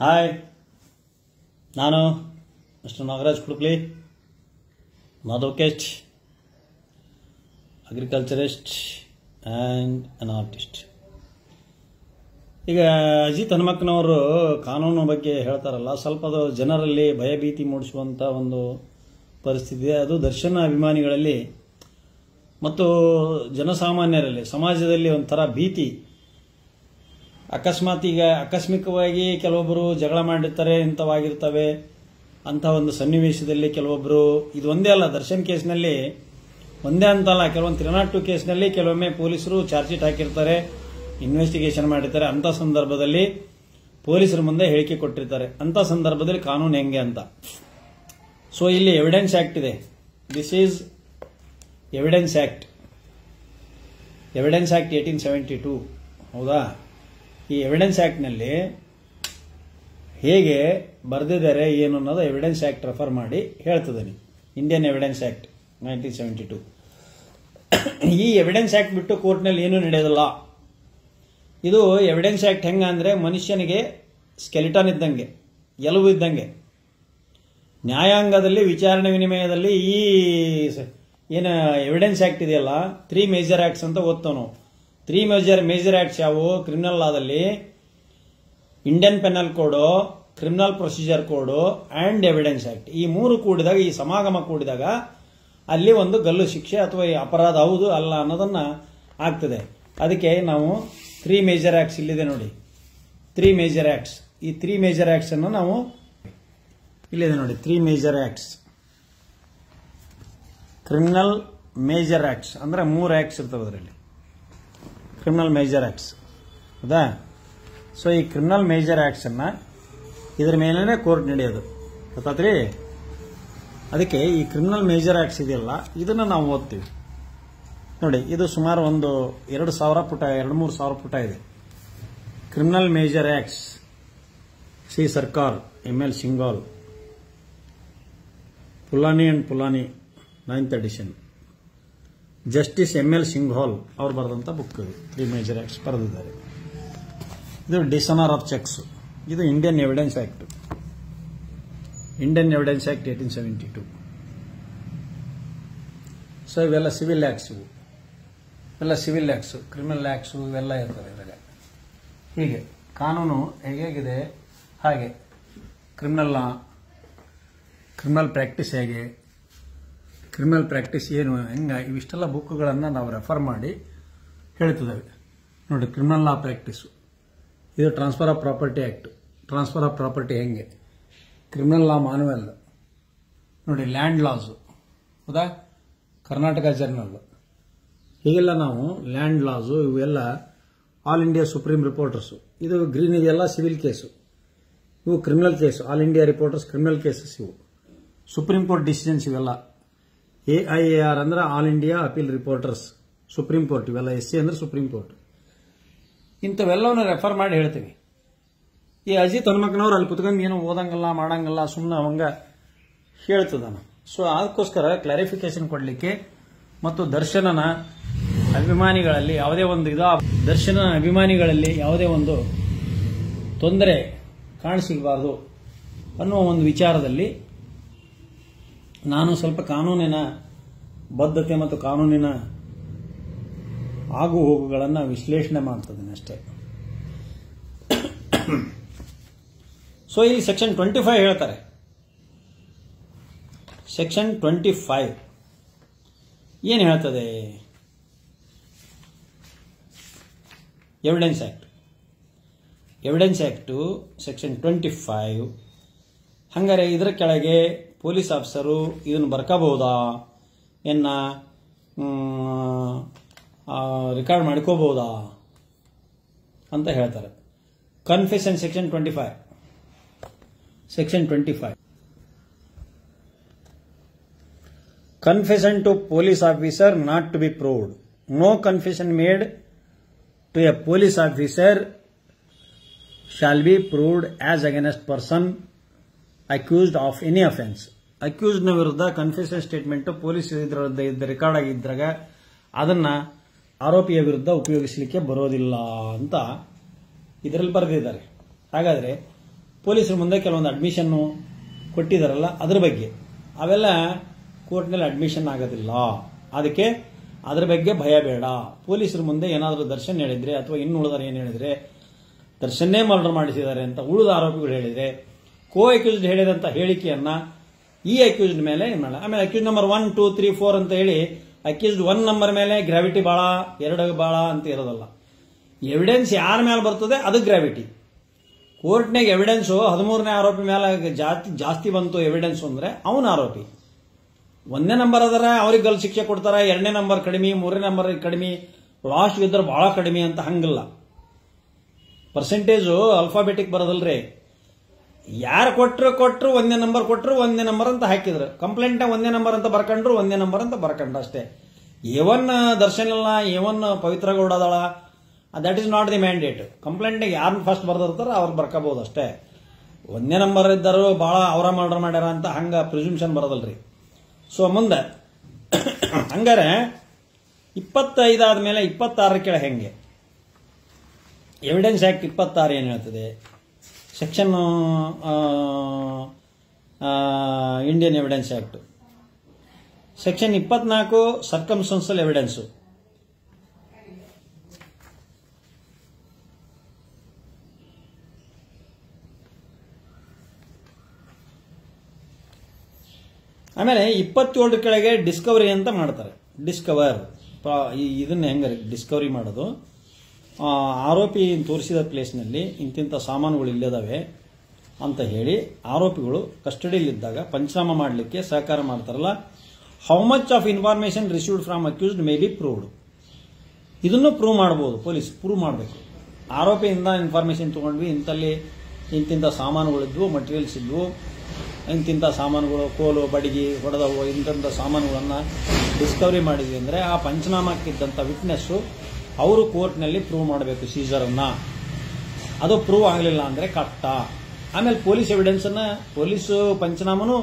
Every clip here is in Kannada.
ಹಾಯ್, ನಾನು ಮಿಸ್ಟರ್ ನಾಗರಾಜ್ ಕುಡುಕ್ಲಿ, ಮಾಧವಕೇಸ್ಟ್, ಅಗ್ರಿಕಲ್ಚರಿಸ್ಟ್ ಆ್ಯಂಡ್ ಅನ್ ಆರ್ಟಿಸ್ಟ್. ಈಗ ಅಜಿತ್ ಹನುಮಕ್ಕನವರು ಕಾನೂನು ಬಗ್ಗೆ ಹೇಳ್ತಾರಲ್ಲ, ಸ್ವಲ್ಪ ಅದು ಜನರಲ್ಲಿ ಭಯಭೀತಿ ಮೂಡಿಸುವಂಥ ಒಂದು ಪರಿಸ್ಥಿತಿ ಇದೆ. ಅದು ದರ್ಶನ ಅಭಿಮಾನಿಗಳಲ್ಲಿ ಮತ್ತು ಜನಸಾಮಾನ್ಯರಲ್ಲಿ, ಸಮಾಜದಲ್ಲಿ ಒಂಥರ ಭೀತಿ. ಅಕಸ್ಮಾತ್ ಈಗ ಆಕಸ್ಮಿಕವಾಗಿ ಕೆಲವೊಬ್ಬರು ಜಗಳ ಮಾಡಿರ್ತಾರೆ, ಇಂಥವಾಗಿರ್ತವೆ ಅಂಥ ಒಂದು ಸನ್ನಿವೇಶದಲ್ಲಿ ಕೆಲವೊಬ್ಬರು, ಇದು ಒಂದೇ ಅಲ್ಲ, ದರ್ಶನ್ ಕೇಸ್ನಲ್ಲಿ ಒಂದೇ ಅಂತಲ್ಲ, ಕೆಲವೊಂದು 302 ಕೇಸ್ನಲ್ಲಿ ಕೆಲವೊಮ್ಮೆ ಪೊಲೀಸರು ಚಾರ್ಜ್ ಶೀಟ್ ಹಾಕಿರ್ತಾರೆ, ಇನ್ವೆಸ್ಟಿಗೇಷನ್ ಮಾಡಿರ್ತಾರೆ. ಅಂಥ ಸಂದರ್ಭದಲ್ಲಿ ಪೊಲೀಸರ ಮುಂದೆ ಹೇಳಿಕೆ ಕೊಟ್ಟಿರ್ತಾರೆ. ಅಂಥ ಸಂದರ್ಭದಲ್ಲಿ ಕಾನೂನು ಹೆಂಗೆ ಅಂತ. ಸೊ ಇಲ್ಲಿ ಎವಿಡೆನ್ಸ್ ಆಕ್ಟ್ ಇದೆ. This is evidence act 1872. ಹೌದಾ? ಈ ಎವಿಡೆನ್ಸ್ ಆಕ್ಟ್ನಲ್ಲಿ ಹೇಗೆ ಬರೆದಿದ್ದಾರೆ ಏನು ಅನ್ನೋದು ಎವಿಡೆನ್ಸ್ ಆಕ್ಟ್ ರೆಫರ್ ಮಾಡಿ ಹೇಳ್ತಿದ್ದೀನಿ. Indian evidence act 1972. ಈ ಎವಿಡೆನ್ಸ್ ಆಕ್ಟ್ ಬಿಟ್ಟು ಕೋರ್ಟ್ನಲ್ಲಿ ಏನೂ ನಡೆಯೋದಿಲ್ಲ. ಇದು ಎವಿಡೆನ್ಸ್ ಆಕ್ಟ್ ಹೆಂಗ ಅಂದ್ರೆ, ಮನುಷ್ಯನಿಗೆ ಸ್ಕೆಲಿಟನ್ ಇದ್ದಂಗೆ, ಎಲುಬು ಇದ್ದಂಗೆ. ನ್ಯಾಯಾಂಗದಲ್ಲಿ ವಿಚಾರಣೆ ವಿನಿಮಯದಲ್ಲಿ ಈ ಏನು ಎವಿಡೆನ್ಸ್ ಆಕ್ಟ್ ಇದೆಯಲ್ಲ, 3 ಮೇಜರ್ ಆಕ್ಟ್ಸ್ ಅಂತ ಓದ್ತಾವ ನಾವು. 3 ಮೇಜರ್ ಆಕ್ಟ್ಸ್ ಯಾವುವು? ಕ್ರಿಮಿನಲ್ ಲಾದಲ್ಲಿ Indian penal code, criminal procedure code and evidence act. ಈ 3 ಕೂಡಿದಾಗ, ಈ ಸಮಾಗಮ ಕೂಡಿದಾಗ ಅಲ್ಲಿ ಒಂದು ಗಲ್ಲು ಶಿಕ್ಷೆ ಅಥವಾ ಅಪರಾಧ ಹೌದು ಅಲ್ಲ ಅನ್ನೋದನ್ನ ಆಗ್ತದೆ. ಅದಕ್ಕೆ ನಾವು 3 ಮೇಜರ್ ಆಕ್ಟ್ಸ್ ಇಲ್ಲಿದೆ ನೋಡಿ, 3 ಮೇಜರ್ ಆಕ್ಟ್ಸ್. ಈ 3 ಮೇಜರ್ ಆಕ್ಟ್ಸ್ ಅನ್ನು ನಾವು ಇಲ್ಲಿದೆ ನೋಡಿ, 3 major acts. Criminal major acts ಅಂದ್ರೆ 3 ಆಕ್ಟ್ಸ್ ಇರ್ತವೆ ಅದರಲ್ಲಿ, ಕ್ರಿಮಿನಲ್ ಮೇಜರ್ ಆಕ್ಟ್ಸ್. ಹೌದಾ? ಸೊ ಈ ಕ್ರಿಮಿನಲ್ ಮೇಜರ್ ಆಕ್ಟ್ಸ್ ಅನ್ನ ಇದ್ರ ಮೇಲೇನೆ ಕೋರ್ಟ್ ನಡೆಯೋದು, ಗೊತ್ತಾತ್ರಿ? ಅದಕ್ಕೆ ಈ ಕ್ರಿಮಿನಲ್ ಮೇಜರ್ ಆಕ್ಟ್ಸ್ ಇದೆಯಲ್ಲ, ಇದನ್ನ ನಾವು ಓದ್ತೀವಿ ನೋಡಿ. ಇದು ಸುಮಾರು ಒಂದು 2,000 ಪುಟ, 2-3,000 ಪುಟ ಇದೆ. Criminal major acts, C Sarkar, ML Singhal, Pulani and Pulani, 9th edition. Justice ML Singhal ಅವರು ಬರೆದಂತ ಬುಕ್ ಇದು. 3 ಮೇಜರ್ ಆಕ್ಟ್ಸ್ ಬರೆದಿದ್ದಾರೆ. ಇದು ಡಿಸನರ್ ಆಫ್ ಚೆಕ್ಸ್. ಇದು Indian evidence act, Indian evidence act 1872. So ಇವೆಲ್ಲ ಸಿವಿಲ್ ಆಕ್ಟ್ಸ್, ಇವೆಲ್ಲ ಸಿವಿಲ್ ಆಕ್ಟ್ಸ್, ಕ್ರಿಮಿನಲ್ ಆಕ್ಟ್ಸ್ ಇವೆಲ್ಲ ಇರ್ತವೆ ಇದ್ರಾಗ. ಹೀಗೆ ಕಾನೂನು ಹೇಗಿದೆ ಹಾಗೆ ಕ್ರಿಮಿನಲ್ ಲಾ, ಕ್ರಿಮಿನಲ್ ಪ್ರಾಕ್ಟೀಸ್ ಹೇಗೆ, ಕ್ರಿಮಿನಲ್ ಪ್ರಾಕ್ಟೀಸ್ ಏನು, ಹೆಂಗ, ಇವಿಷ್ಟೆಲ್ಲ ಬುಕ್ಗಳನ್ನು ನಾವು ರೆಫರ್ ಮಾಡಿ ಹೇಳ್ತಿದ್ದೇವೆ ನೋಡಿ. ಕ್ರಿಮಿನಲ್ ಲಾ ಪ್ರಾಕ್ಟೀಸು, ಇದು transfer of property act, transfer of property ಹೆಂಗೆ, ಕ್ರಿಮಿನಲ್ ಲಾ ಮಾನ್ಯುವಲ್ ನೋಡಿ, ಲ್ಯಾಂಡ್ ಲಾಸು, ಹೌದಾ, ಕರ್ನಾಟಕ ಜರ್ನಲ್. ಹೀಗೆಲ್ಲ ನಾವು ಲ್ಯಾಂಡ್ ಲಾಸು ಇವೆಲ್ಲ ಆಲ್ ಇಂಡಿಯಾ ಸುಪ್ರೀಂ ರಿಪೋರ್ಟರ್ಸು. ಇದು ಗ್ರೀನ್ ಇದೆಲ್ಲ ಸಿವಿಲ್ ಕೇಸು, ಇವು criminal case. All India reporters criminal cases ಇವು. ಸುಪ್ರೀಂ ಕೋರ್ಟ್ ಡಿಸಿಷನ್ಸ್ ಇವೆಲ್ಲ. AIAR ಅಂದ್ರೆ all India appeal reporters, supreme court. ಇವೆಲ್ಲ SC ಅಂದ್ರೆ ಸುಪ್ರೀಂ ಕೋರ್ಟ್. ಇಂಥವೆಲ್ಲವನ್ನ ರೆಫರ್ ಮಾಡಿ ಹೇಳ್ತೀವಿ. ಈ ಅಜಿತ್ ಹನುಮಕ್ಕನವ್ರು ಅಲ್ಲಿ ಕುತ್ಕೊಂಡು ಏನು ಓದಂಗಲ್ಲ ಮಾಡಂಗಲ್ಲ, ಸುಮ್ಮನೆ ಅವಂಗ ಹೇಳ್ತದಾನ. ಸೊ ಅದಕ್ಕೋಸ್ಕರ ಕ್ಲಾರಿಫಿಕೇಶನ್ ಕೊಡಲಿಕ್ಕೆ ಮತ್ತು ದರ್ಶನನ ಅಭಿಮಾನಿಗಳಲ್ಲಿ ಯಾವುದೇ ಒಂದು ದರ್ಶನ ಅಭಿಮಾನಿಗಳಲ್ಲಿ ಯಾವುದೇ ಒಂದು ತೊಂದರೆ ಕಾಣಿಸಿರಬಾರ್ದು ಅನ್ನುವ ಒಂದು ವಿಚಾರದಲ್ಲಿ ನಾನು ಸ್ವಲ್ಪ ಕಾನೂನಿನ ಬದ್ಧತೆ ಮತ್ತು ಕಾನೂನಿನ ಆಗು ಹೋಗುಗಳನ್ನು ವಿಶ್ಲೇಷಣೆ ಮಾಡ್ತಿದ್ದೇನೆ ಅಷ್ಟೇ. ಸೊ ಇಲ್ಲಿ ಸೆಕ್ಷನ್ 25 ಹೇಳ್ತಾರೆ. ಸೆಕ್ಷನ್ 25 ಏನು ಹೇಳ್ತದೆ? Evidence act, evidence act section 25. ಹಂಗಾರೆ ಇದರ ಕೆಳಗೆ ಪೊಲೀಸ್ ಆಫೀಸರು ಇದನ್ನು ಬರ್ಕೋಬಹುದಾ, ರೆಕಾರ್ಡ್ ಮಾಡ್ಕೋಬಹುದಾ ಅಂತ ಹೇಳ್ತಾರೆ. Confession section 25. Section 25, confession to police officer not to be proved. No confession made to a police officer shall be proved as against person accused of any offence. ಅಕ್ಯೂಸ್ಡ್ನ ವಿರುದ್ಧ ಕನ್ಫೆಷನ್ ಸ್ಟೇಟ್ಮೆಂಟ್ ಪೊಲೀಸ್ ಇದ್ದ ರೆಕಾರ್ಡ್ ಆಗಿದ್ದಾಗ ಅದನ್ನ ಆರೋಪಿಯ ವಿರುದ್ಧ ಉಪಯೋಗಿಸಲಿಕ್ಕೆ ಬರೋದಿಲ್ಲ ಅಂತ ಇದರಲ್ಲಿ ಬರೆದಿದ್ದಾರೆ. ಹಾಗಾದರೆ ಪೊಲೀಸರ ಮುಂದೆ ಕೆಲವೊಂದು ಅಡ್ಮಿಷನ್ ಕೊಟ್ಟಿದಾರಲ್ಲ ಅದ್ರ ಬಗ್ಗೆ ಅವೆಲ್ಲ ಕೋರ್ಟ್ನಲ್ಲಿ ಅಡ್ಮಿಷನ್ ಆಗೋದಿಲ್ಲ. ಅದಕ್ಕೆ ಅದ್ರ ಬಗ್ಗೆ ಭಯ ಬೇಡ. ಪೊಲೀಸರ ಮುಂದೆ ಏನಾದರೂ ದರ್ಶನ್ ಹೇಳಿದ್ರೆ ಅಥವಾ ಇನ್ನು ಉಳಿದಾರೆ ಏನು ಹೇಳಿದ್ರೆ ದರ್ಶನ್ನೇ ಮರ್ಡರ್ ಮಾಡಿಸಿದ್ದಾರೆ ಅಂತ ಉಳಿದ ಆರೋಪಿಗಳು ಹೇಳಿದ್ರೆ ಕೋ ಅಕ್ಯೂಸ್ಡ್ ಹೇಳಿದಂತ ಹೇಳಿಕೆಯನ್ನ ಈ ಅಕ್ಯೂಸ್ಡ್ ಮೇಲೆ ಆಮೇಲೆ ಅಕ್ಯೂಸ್ ನಂಬರ್ 1, 2, 3, 4 ಅಂತ ಹೇಳಿ ಅಕ್ಯೂಸ್ಡ್ 1 ನಂಬರ್ ಮೇಲೆ ಗ್ರಾವಿಟಿ ಬಾಳ 2 ಬಾಳ ಅಂತ ಇರೋದಲ್ಲ. ಎವಿಡೆನ್ಸ್ ಯಾರ ಮೇಲೆ ಬರ್ತದೆ ಅದು ಗ್ರಾವಿಟಿ. ಕೋರ್ಟ್ನಾಗ ಎವಿಡೆನ್ಸು 13ನೇ ಆರೋಪಿ ಮೇಲೆ ಜಾಸ್ತಿ ಬಂತು ಎವಿಡೆನ್ಸ್ ಅಂದ್ರೆ ಅವನ ಆರೋಪಿ. 1ನೇ ನಂಬರ್ ಅದರ ಅವ್ರಿಗೆ ಗಲ್ ಶಿಕ್ಷೆ ಕೊಡ್ತಾರ, 2ನೇ ನಂಬರ್ ಕಡಿಮೆ, 3ನೇ ನಂಬರ್ ಕಡಿಮೆ, ಲಾಸ್ಟ್ ಇದ್ರೆ ಬಹಳ ಕಡಿಮೆ ಅಂತ ಹಂಗಿಲ್ಲ. ಪರ್ಸೆಂಟೇಜು ಅಲ್ಫಾಬೆಟಿಕ್ ಬರೋದಲ್ರಿ. ಯಾರು ಕೊಟ್ರು 1ನೇ ನಂಬರ್ ಕೊಟ್ಟರು 1ನೇ ನಂಬರ್ ಅಂತ ಹಾಕಿದ್ರು. ಕಂಪ್ಲೇಂಟ್ 1ನೇ ನಂಬರ್ ಅಂತ ಬರ್ಕೊಂಡ್ರು 1ನೇ ನಂಬರ್ ಅಂತ ಬರ್ಕೊಂಡ್ರು ಅಷ್ಟೇ. ಏವನ್ ದರ್ಶನ್ ಇಲ್ಲ, ಏವನ್ ಪವಿತ್ರ ಗೌಡ ಅದಳ, that is not the mandate. Complaint ಯಾರನ್ನ ಫಸ್ಟ್ ಬರ್ದಿರ್ತಾರೋ ಅವ್ರು ಬರ್ಕೋಬಹುದು ಅಷ್ಟೇ. 1ನೇ ನಂಬರ್ ಇದ್ದರು ಬಹಳ ಅವರ ಮರ್ಡರ್ ಮಾಡ್ಯಾರ ಅಂತ ಹಂಗ ಪ್ರಿಸಂಪ್ಷನ್ ಬರೋದಲ್ರಿ. ಸೊ ಮುಂದೆ ಹಂಗಾರೆ 25 ಆದ್ಮೇಲೆ 26 ಕೆಳ ಹೆಂಗೆ ಎವಿಡೆನ್ಸ್ ಆಕ್ಟ್ 26 ಏನ್ ಹೇಳ್ತದೆ? Section Indian evidence act section 24 circumstantial evidence. ಆಮೇಲೆ 27 ಕೆಳಗೆ ಡಿಸ್ಕವರಿ ಅಂತ ಮಾಡ್ತಾರೆ. ಡಿಸ್ಕವರ್ ಇದನ್ನ ಹೆಂಗ ಡಿಸ್ಕವರಿ ಮಾಡೋದು? ಆರೋಪಿ ತೋರಿಸಿದ ಪ್ಲೇಸ್ನಲ್ಲಿ ಇಂತಿಂಥ ಸಾಮಾನುಗಳು ಇಲ್ಲದಾವೆ ಅಂತ ಹೇಳಿ ಆರೋಪಿಗಳು ಕಸ್ಟಡಿಯಲ್ಲಿದ್ದಾಗ ಪಂಚನಾಮ ಮಾಡಲಿಕ್ಕೆ ಸಹಕಾರ ಮಾಡ್ತಾರಲ್ಲ. How much of information received from accused may be proved. ಇದನ್ನು ಪ್ರೂವ್ ಮಾಡಬಹುದು. ಪೊಲೀಸ್ ಪ್ರೂವ್ ಮಾಡಬೇಕು. ಆರೋಪಿಯಿಂದ ಇನ್ಫಾರ್ಮೇಶನ್ ತಗೊಂಡ್ವಿ, ಇಂತಲ್ಲಿ ಇಂತಿಂಥ ಸಾಮಾನುಗಳಿದ್ವು, ಮಟೀರಿಯಲ್ಸ್ ಇದ್ವು, ಇಂತಿಂಥ ಸಾಮಾನುಗಳು ಕೋಲು ಬಡಿಗೆ ಹೊಡೆದವು, ಇಂಥ ಸಾಮಾನುಗಳನ್ನು ಡಿಸ್ಕವರಿ ಮಾಡಿದ್ವಿ ಅಂದರೆ ಆ ಪಂಚನಾಮಕ್ಕಿದ್ದಂಥ ವಿಟ್ನೆಸ್ಸು ಅವರು ಕೋರ್ಟ್ನಲ್ಲಿ ಪ್ರೂವ್ ಮಾಡಬೇಕು ಸೀಸರನ್ನ. ಅದು ಪ್ರೂವ್ ಆಗಲಿಲ್ಲ ಅಂದರೆ ಕಷ್ಟ. ಆಮೇಲೆ ಪೊಲೀಸ್ ಎವಿಡೆನ್ಸನ್ನು ಪೊಲೀಸ್ ಪಂಚನಾಮನು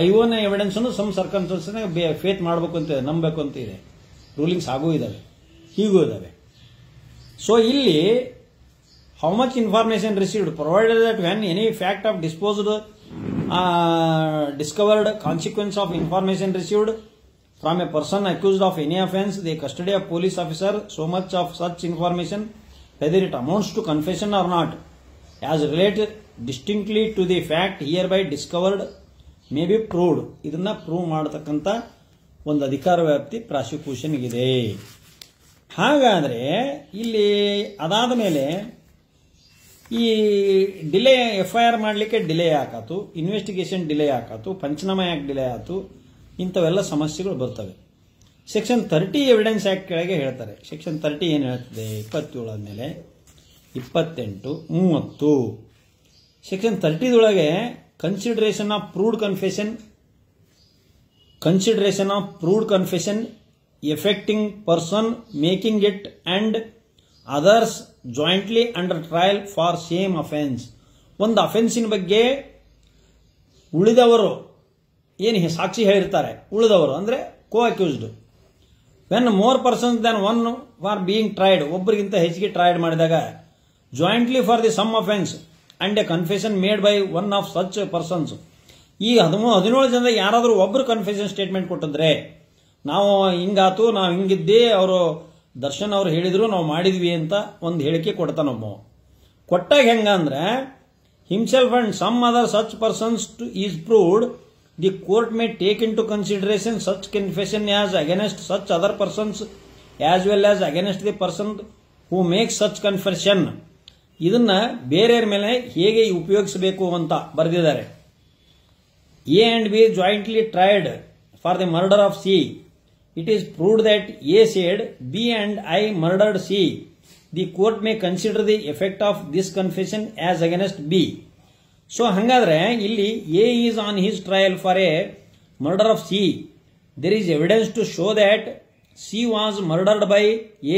ಐವನ್ ಎವಿಡೆನ್ಸನ್ನು ಸಮ್ ಸರ್ಕಮ್ಸ್ಟೆನ್ಸಸ್ನ ಫೇತ್ ಮಾಡಬೇಕು ಅಂತ ಇದೆ, ನಂಬಬೇಕು ಅಂತ ಇದೆ. ರೂಲಿಂಗ್ಸ್ ಆಗೂ ಇದಾವೆ, ಹೀಗೂ ಇದಾವೆ. ಸೊ ಇಲ್ಲಿ how much information received provided that when any fact of discovered consequence of information received from a person accused of any offence, the custody of police officer so much of such information, whether it amounts to confession or not, as related distinctly to the fact hereby discovered, may be proved. ಇದನ್ನ ಪ್ರೂವ್ ಮಾಡತಕ್ಕಂತ ಒಂದು ಅಧಿಕಾರ ವ್ಯಾಪ್ತಿ ಪ್ರಾಸಿಕ್ಯೂಷನ್ ಇದೆ. ಹಾಗಾದ್ರೆ ಇಲ್ಲಿ ಅದಾದ ಮೇಲೆ ಈ ಡಿಲೇ FIR ಮಾಡಲಿಕ್ಕೆ ಡಿಲೇ ಆಕಾತು, ಇನ್ವೆಸ್ಟಿಗೇಷನ್ ಡಿಲೇ ಆಕಾತು, ಪಂಚನಾಮ ಯಾಕೆ ಡಿಲೇ ಆಯ್ತು, ಇಂಥವೆಲ್ಲ ಸಮಸ್ಯೆಗಳು ಬರ್ತವೆ. ಸೆಕ್ಷನ್ 30 ಎವಿಡೆನ್ಸ್ ಆಕ್ಟ್ ಕೆಳಗೆ ಹೇಳ್ತಾರೆ. ಸೆಕ್ಷನ್ 30 ಏನು ಹೇಳ್ತದೆ? 27 ಆದ್ಮೇಲೆ 28, 30. Section 30 consideration of proved confession affecting person making it and others jointly under trial for same offence. ಒಂದು ಅಫೆನ್ಸಿನ ಬಗ್ಗೆ ಉಳಿದವರು ಏನು ಸಾಕ್ಷಿ ಹೇಳಿರ್ತಾರೆ, ಉಳಿದವರು ಅಂದ್ರೆ co-accused, when more persons than one for being tried, ಒಬ್ಬರಿಗಿಂತ ಹೆಚ್ಚಿಗೆ ಟ್ರೈಡ್ ಮಾಡಿದಾಗ, jointly for the same offence and a confession made by one of such persons. ಈ 17 ಜನ ಯಾರಾದರೂ ಒಬ್ರು ಕನ್ಫೆಷನ್ ಸ್ಟೇಟ್ಮೆಂಟ್ ಕೊಟ್ಟಿದ್ರೆ, ನಾವು ಹಿಂಗಾತು, ನಾವು ಹಿಂಗಿದ್ದೇ, ಅವರು ದರ್ಶನ್ ಅವರು ಹೇಳಿದ್ರು ನಾವು ಮಾಡಿದ್ವಿ ಅಂತ ಒಂದು ಹೇಳಿಕೆ ಕೊಡ್ತಾನೊಬ್ಬ. ಕೊಟ್ಟಾಗ ಹೆಂಗಂದ್ರೆ himself and some other such persons is proved, the court may take in to consideration such confession as against such other persons as well as against the person who make such confession. ಇದನ್ನ ಬೇರೆಯವ್ರ ಮೇಲೆ ಹೇಗೆ ಉಪಯೋಗಿಸಬೇಕು ಅಂತ ಬರೆದಿದ್ದಾರೆ. A and B jointly tried for the murder of C. It is proved that A said B and I murdered C. The court may consider the effect of this confession as against B. So hangadre illi A is on his trial for a murder of C. There is evidence to show that C was murdered by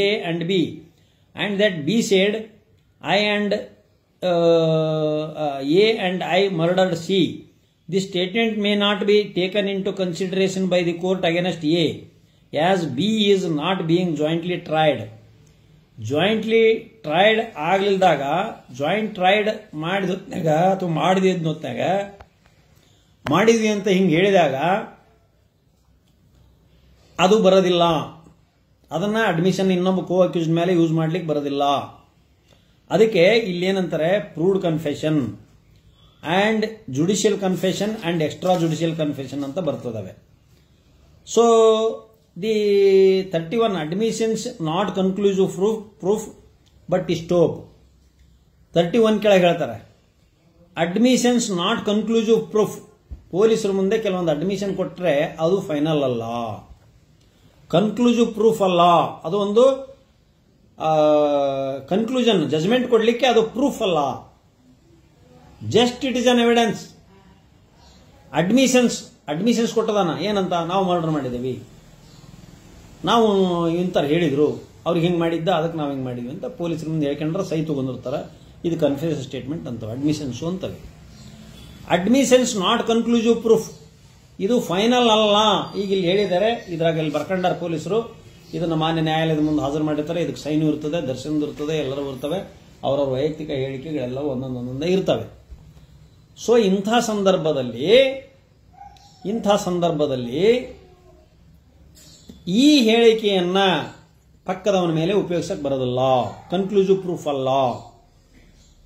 A and B, and that B said A and I murdered C. This statement may not be taken into consideration by the court against A, as B is not being jointly tried. Jointly tried ಆಗ್ಲಿಲ್ದಾಗ ಜಾಯಿಂಟ್ ಟ್ರೈಡ್ ಮಾಡಿದ ಹೊತ್ನಾಗ ಅಥವಾ ಮಾಡಿದ ಹೊತ್ನಾಗ ಮಾಡಿದ್ವಿ ಅಂತ ಹಿಂಗೆ ಹೇಳಿದಾಗ ಅದು ಬರೋದಿಲ್ಲ. ಅದನ್ನ ಅಡ್ಮಿಷನ್ ಇನ್ನೊಬ್ಬ ಕೋ ಅಕ್ಯೂಸ್ಡ್ ಮೇಲೆ ಯೂಸ್ ಮಾಡ್ಲಿಕ್ಕೆ ಬರೋದಿಲ್ಲ. ಅದಕ್ಕೆ ಇಲ್ಲೇನಂತಾರೆ proved confession and judicial confession and extra judicial confession ಅಂತ ಬರ್ತದವೆ. So the 31 admissions not conclusive proof but estop 31 ಕೆಳಗೆ ಹೇಳ್ತಾರೆ ಅಡ್ಮಿಷನ್ಸ್ ನಾಟ್ ಕನ್ಕ್ಲೂಸಿವ್ ಪ್ರೂಫ್. ಪೊಲೀಸರ ಮುಂದೆ ಕೆಲವೊಂದು ಅಡ್ಮಿಷನ್ ಕೊಟ್ಟರೆ ಅದು ಫೈನಲ್ ಅಲ್ಲ, ಕನ್ಕ್ಲೂಸಿವ್ ಪ್ರೂಫ್ ಅಲ್ಲ. ಅದು ಒಂದು ಕನ್ಕ್ಲೂಷನ್ ಜಜ್ಮೆಂಟ್ ಕೊಡ್ಲಿಕ್ಕೆ ಅದು ಪ್ರೂಫ್ ಅಲ್ಲ, just it is an evidence. Admissions ಕೊಟ್ಟದಾನ ಏನಂತ, ನಾವು ಮರ್ಡರ್ ಮಾಡಿದ್ದೀವಿ, ನಾವು ಇಂಥವ್ರು ಹೇಳಿದ್ರು, ಅವ್ರಿಗೆ ಹಿಂಗೆ ಮಾಡಿದ್ದ, ಅದಕ್ಕೆ ನಾವು ಹಿಂಗೆ ಮಾಡಿದ್ವಿ ಅಂತ ಪೊಲೀಸರ ಮುಂದೆ ಹೇಳ್ಕೊಂಡ್ರೆ ಸಹಿ ತಗೊಂಡಿರ್ತಾರೆ. ಇದು ಕನ್ಫೆಷನ್ ಸ್ಟೇಟ್ಮೆಂಟ್ ಅಂತವೆ, ಅಡ್ಮಿಷನ್ಸ್ ಅಂತವೆ. ಅಡ್ಮಿಷನ್ಸ್ ನಾಟ್ ಕನ್ಕ್ಲೂಸಿವ್ ಪ್ರೂಫ್, ಇದು ಫೈನಲ್ ಅಲ್ಲ. ಈಗ ಇಲ್ಲಿ ಹೇಳಿದ್ದಾರೆ, ಇದ್ರಾಗ ಇಲ್ಲಿ ಬರ್ಕೊಂಡಾರ ಪೊಲೀಸರು, ಇದನ್ನು ಮಾನ್ಯ ನ್ಯಾಯಾಲಯದ ಮುಂದೆ ಹಾಜರು ಮಾಡಿರ್ತಾರೆ. ಇದಕ್ಕೆ ಸೈನು ಇರ್ತದೆ, ದರ್ಶನದ ಇರ್ತದೆ, ಎಲ್ಲರೂ ಇರ್ತವೆ, ಅವರವ್ರ ವೈಯಕ್ತಿಕ ಹೇಳಿಕೆಗಳೆಲ್ಲ ಒಂದೊಂದೊಂದೇ ಇರ್ತವೆ. ಸೊ ಇಂಥ ಸಂದರ್ಭದಲ್ಲಿ ಈ ಹೇಳಿಕೆಯನ್ನ ಪಕ್ಕದವನ ಮೇಲೆ ಉಪಯೋಗಿಸಕ್ಕೆ ಬರೋದಿಲ್ಲ, ಕನ್ಕ್ಲೂಸಿವ್ ಪ್ರೂಫ್ ಅಲ್ಲ.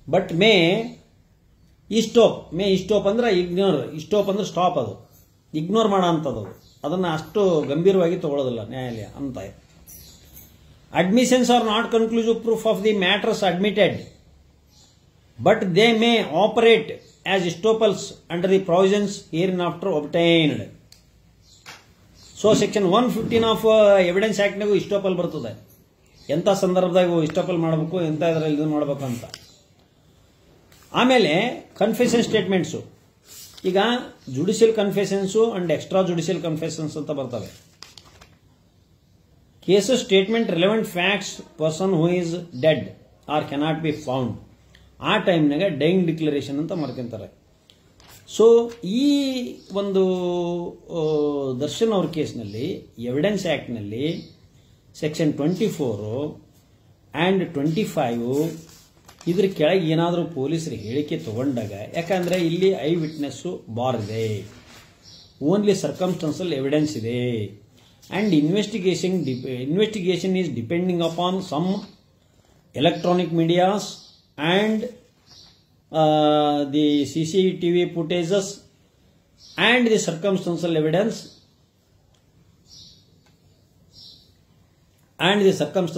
ಬಟ್ ಮೇ ಸ್ಟೋಪ್ ಅಂದ್ರೆ ಇಗ್ನೋರ್, ಸ್ಟೋಪ್ ಅಂದ್ರೆ ಸ್ಟಾಪ್, ಅದು ಇಗ್ನೋರ್ ಮಾಡೋ ಅಂಥದ್ದು, ಅದನ್ನ ಅಷ್ಟು ಗಂಭೀರವಾಗಿ ತಗೊಳ್ಳೋದಿಲ್ಲ ನ್ಯಾಯಾಲಯ ಅಂತ. Admissions are not conclusive proof of the matters admitted but they may operate as estoppels under the provisions hereinafter obtained. So section 115 of evidence ಆಕ್ಟ್ನಾಗೂ ಇಸ್ಟೋಪಲ್ ಬರ್ತದೆ, ಎಂಥ ಸಂದರ್ಭದಾಗ ಇಸ್ಟೋಪಲ್ ಮಾಡಬೇಕು, ಎಂಥ ಇದರಲ್ಲಿ ಇದು ಮಾಡಬೇಕು ಅಂತ. ಆಮೇಲೆ ಕನ್ಫೆಷನ್ ಸ್ಟೇಟ್ಮೆಂಟ್ಸು, ಈಗ judicial confessions and extra judicial confessions ಅಂತ ಬರ್ತವೆ. Cases statement relevant facts person who is dead or cannot be found, ಆ ಟೈಮ್ನಾಗ ಡೈಯಿಂಗ್ ಡಿಕ್ಲರೇಷನ್ ಅಂತ ಮಾಡ್ಕೊಂತಾರೆ. ಸೊ ಈ ಒಂದು ದರ್ಶನ್ ಅವ್ರ ಕೇಸ್ನಲ್ಲಿ ಎವಿಡೆನ್ಸ್ ಆಕ್ಟ್ನಲ್ಲಿ ಸೆಕ್ಷನ್ 24 ಆ್ಯಂಡ್ 25 ಇದ್ರ ಕೆಳಗೆ ಏನಾದರೂ ಪೊಲೀಸರು ಹೇಳಿಕೆ ತಗೊಂಡಾಗ, ಯಾಕಂದ್ರೆ ಇಲ್ಲಿ ಐ ವಿಟ್ನೆಸ್ಸು ಬಾರ್ ಇದೆ, ಓನ್ಲಿ ಸರ್ಕಮ್ಸ್ಟೆನ್ಸಲ್ ಎವಿಡೆನ್ಸ್ ಇದೆ, and investigation is depending upon some electronic medias and the CCTV footages and the circumstantial evidence